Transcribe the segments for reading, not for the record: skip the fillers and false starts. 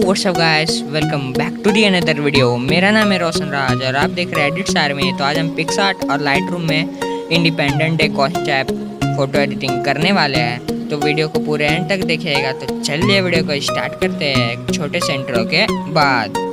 WhatsApp guys, welcome back to the another video. मेरा नाम है रोशन राज और आप देख रहे हैं एडिट सार में। तो आज हम पिक्सआर्ट और लाइटरूम में independent day concept photo editing करने वाले हैं। तो वीडियो को पूरे एंड तक देखिएगा। तो चलिए वीडियो को स्टार्ट करते हैं एक छोटे से इंट्रो के बाद।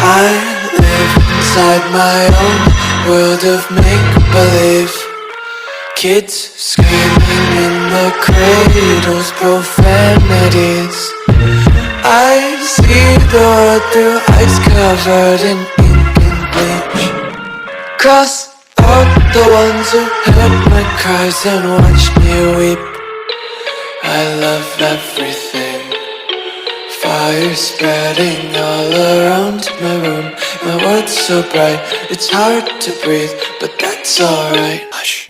I live inside my own world of make-believe. Kids screaming in the cradles, profanities. I see the world through eyes covered in ink and bleach. Cross out the ones who heard my cries and watched me weep. I love everything. Fire spreading all around my room. My world's so bright, it's hard to breathe, but that's alright. Hush.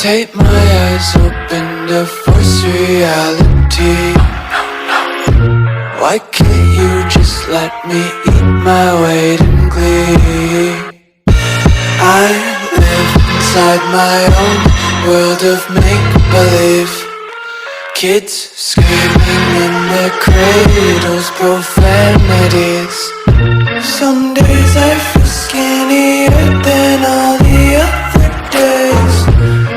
Tape my eyes open to force reality. Why can't you just let me eat my weight in glee? I live inside my own world of make-believe. Kids screaming in their cradles, profanities. Some days I feel skinnier than all the other days.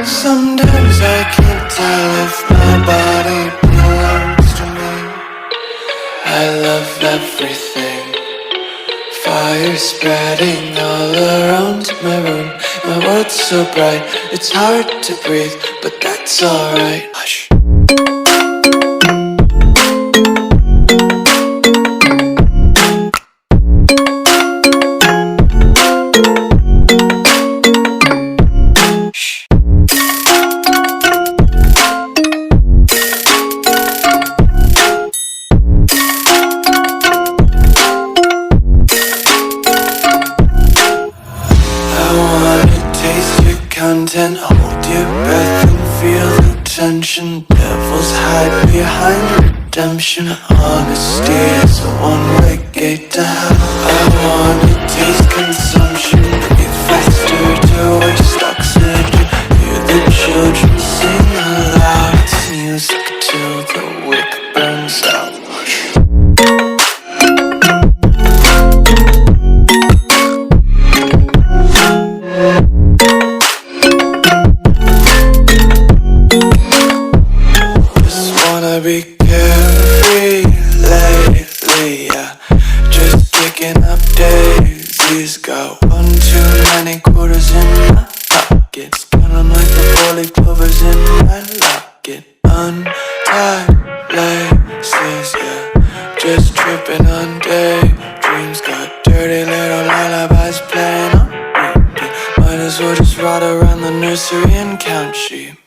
Sometimes I can't tell if my body belongs to me. I love everything. Fire spreading all around my room. My world's so bright, it's hard to breathe, but that's alright. Hush. Content, hold your breath and feel the tension. Devils hide behind redemption. Honesty is a one-way gate to hell. I wanna taste consumption. Breathe faster to waste oxygen. Hear the children sing aloud. It's music till the wick burns out. Be carefree lately, yeah. Just kicking up daisies. Got one too many quarters in my pockets. Counting like the 4-leaf clovers in my locket. Untied laces, yeah. Just tripping on daydreams. Got dirty little lullabies playing on repeat. Might as well just ride around the nursery and count sheep.